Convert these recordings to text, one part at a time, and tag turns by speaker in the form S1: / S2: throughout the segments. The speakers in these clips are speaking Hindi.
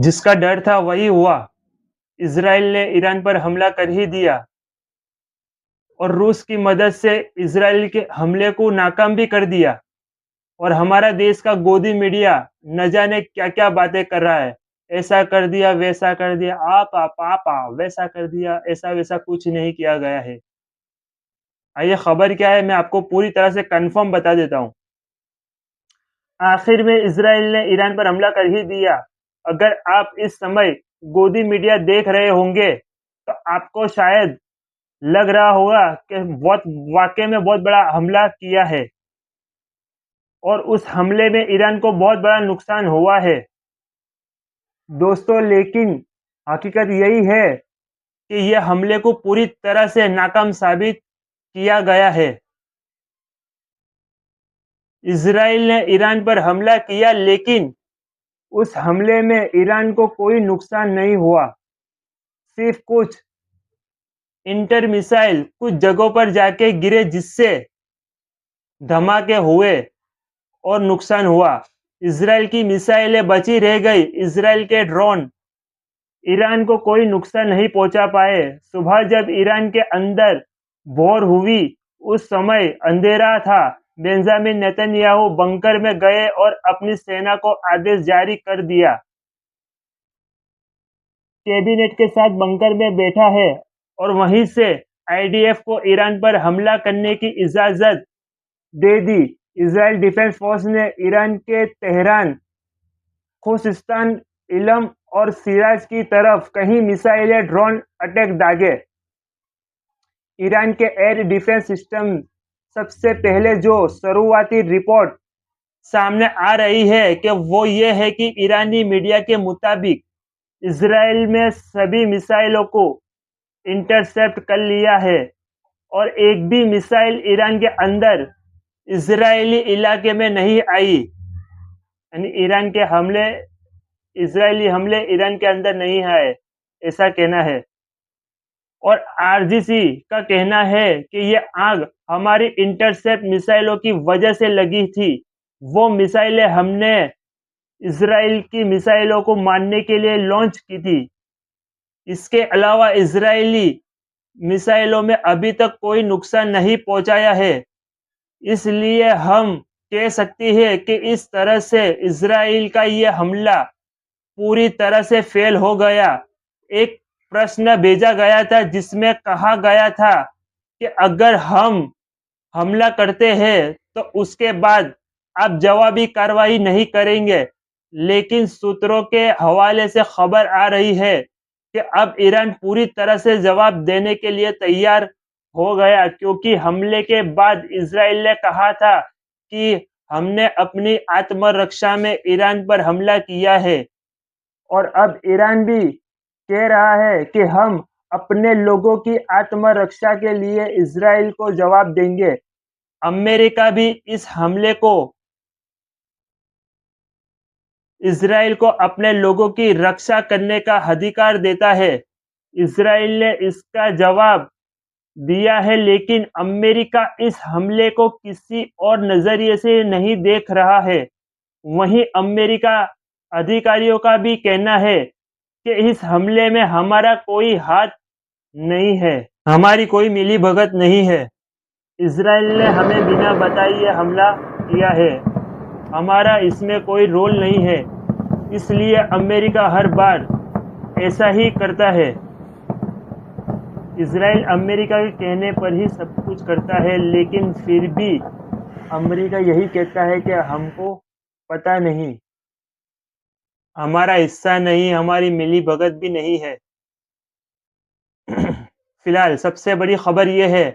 S1: जिसका डर था वही हुआ। इज़राइल ने ईरान पर हमला कर ही दिया और रूस की मदद से इज़राइल के हमले को नाकाम भी कर दिया। और हमारा देश का गोदी मीडिया न जाने क्या-क्या बातें कर रहा है। ऐसा कर दिया, वैसा कर दिया, आपा, पापा, वैसा कर दिया, ऐसा-वैसा कुछ नहीं किया गया है। आइए खबर क्या है मैं आपको पूरी तरह से कन्फर्म बता देता हूँ। आखिर में इज़राइल ने ईरान पर हमला कर ही दिया। अगर आप इस समय गोदी मीडिया देख रहे होंगे, तो आपको शायद लग रहा होगा कि बहुत वाक़ई में बहुत बड़ा हमला किया है और उस हमले में ईरान को बहुत बड़ा नुकसान हुआ है। दोस्तों, लेकिन हकीकत यही है कि यह हमले को पूरी तरह से नाकाम साबित किया गया है। इज़राइल ने ईरान पर हमला किया, लेकिन उस हमले में ईरान को कोई नुकसान नहीं हुआ। सिर्फ कुछ इंटर मिसाइल कुछ जगहों पर जाके गिरे, जिससे धमाके हुए और नुकसान हुआ। इज़राइल की मिसाइलें बची रह गई। इज़राइल के ड्रोन ईरान को कोई नुकसान नहीं पहुंचा पाए। सुबह जब ईरान के अंदर भोर हुई, उस समय अंधेरा था। बेंजामिन नेतन्याहू बंकर में गए और अपनी सेना को आदेश जारी कर दिया। कैबिनेट के साथ बंकर में बैठा है और वहीं से आईडीएफ को ईरान पर हमला करने की इजाजत दे दी। इजराइल डिफेंस फोर्स ने ईरान के तेहरान, खुजिस्तान, इलम और सिराज की तरफ कई मिसाइलें, ड्रोन अटैक दागे। ईरान के एयर डिफेंस सिस्टम सबसे पहले जो शुरुआती रिपोर्ट सामने आ रही है कि वो ये है कि ईरानी मीडिया के मुताबिक इजराइल में सभी मिसाइलों को इंटरसेप्ट कर लिया है और एक भी मिसाइल ईरान के अंदर इजरायली इलाके में नहीं आई। यानी ईरान के हमले, इजरायली हमले ईरान के अंदर नहीं आए, ऐसा कहना है। और आरजीसी का कहना है कि ये आग हमारी इंटरसेप्ट मिसाइलों की वजह से लगी थी। वो मिसाइलें हमने इजराइल की मिसाइलों को मारने के लिए लॉन्च की थी। इसके अलावा इजरायली मिसाइलों में अभी तक कोई नुकसान नहीं पहुंचाया है। इसलिए हम कह सकते हैं कि इस तरह से इजराइल का ये हमला पूरी तरह से फेल हो गया। एक प्रश्न भेजा गया था जिसमें कहा गया था कि अगर हम हमला करते हैं तो उसके बाद आप जवाबी कार्रवाई नहीं करेंगे, लेकिन सूत्रों के हवाले से खबर आ रही है कि अब ईरान पूरी तरह से जवाब देने के लिए तैयार हो गया, क्योंकि हमले के बाद इजराइल ने कहा था कि हमने अपनी आत्मरक्षा में ईरान पर हमला किया है और अब ईरान भी कह रहा है कि हम अपने लोगों की आत्मरक्षा के लिए इजराइल को जवाब देंगे। अमेरिका भी इस हमले को इजराइल को अपने लोगों की रक्षा करने का अधिकार देता है। इजराइल ने इसका जवाब दिया है, लेकिन अमेरिका इस हमले को किसी और नजरिए से नहीं देख रहा है। वहीं अमेरिका अधिकारियों का भी कहना है कि इस हमले में हमारा कोई हाथ नहीं है, हमारी कोई मिली भगत नहीं है। इजराइल ने हमें बिना बताए ये हमला किया है, हमारा इसमें कोई रोल नहीं है। इसलिए अमेरिका हर बार ऐसा ही करता है। इजराइल अमेरिका के कहने पर ही सब कुछ करता है, लेकिन फिर भी अमेरिका यही कहता है कि हमको पता नहीं, हमारा हिस्सा नहीं, हमारी मिली भगत भी नहीं है। फिलहाल सबसे बड़ी खबर यह है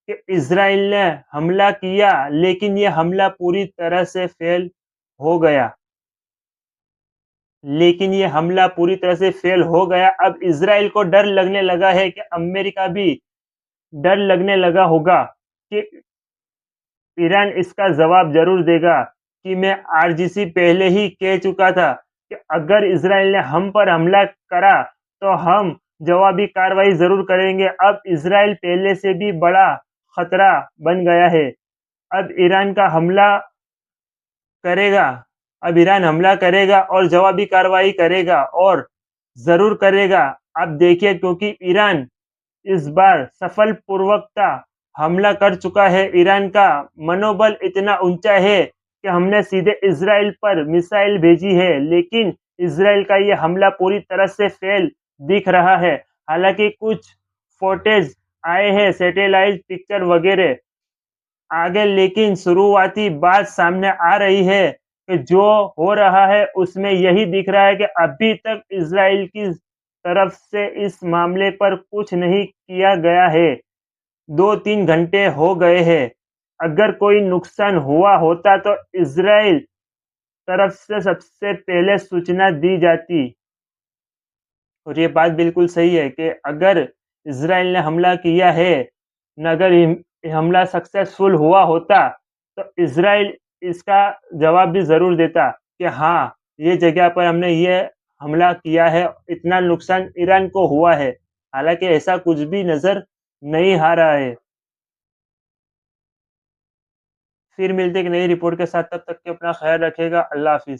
S1: कि इजराइल ने हमला किया, लेकिन यह हमला पूरी तरह से फेल हो गया। अब इजराइल को डर लगने लगा है कि अमेरिका भी डर लगने लगा होगा कि ईरान इसका जवाब जरूर देगा। कि मैं आरजीसी पहले ही कह चुका था कि अगर इजराइल ने हम पर हमला करा तो हम जवाबी कार्रवाई जरूर करेंगे। अब इजराइल पहले से भी बड़ा खतरा बन गया है। अब ईरान का हमला करेगा अब ईरान हमला करेगा और जवाबी कार्रवाई करेगा और ज़रूर करेगा। आप देखिए, क्योंकि ईरान इस बार सफलपूर्वकता हमला कर चुका है। ईरान का मनोबल इतना ऊंचा है कि हमने सीधे इजराइल पर मिसाइल भेजी है, लेकिन इजराइल का ये हमला पूरी तरह से फेल दिख रहा है। हालांकि कुछ फुटेज आए हैं, सैटेलाइट पिक्चर वगैरह आगे, लेकिन शुरुआती बात सामने आ रही है कि जो हो रहा है उसमें यही दिख रहा है कि अभी तक इजराइल की तरफ से इस मामले पर कुछ नहीं किया गया है। 2-3 घंटे हो गए हैं। अगर कोई नुकसान हुआ होता तो इजराइल तरफ से सबसे पहले सूचना दी जाती। और ये बात बिल्कुल सही है कि अगर इजराइल ने हमला किया है, अगर हमला सक्सेसफुल हुआ होता तो इजराइल इसका जवाब भी ज़रूर देता कि हाँ, ये जगह पर हमने ये हमला किया है, इतना नुकसान ईरान को हुआ है। हालांकि ऐसा कुछ भी नज़र नहीं आ रहा है। फिर मिलते हैं एक नई रिपोर्ट के साथ, तब तक के अपना ख्याल रखिएगा। अल्लाह हाफ़िज़।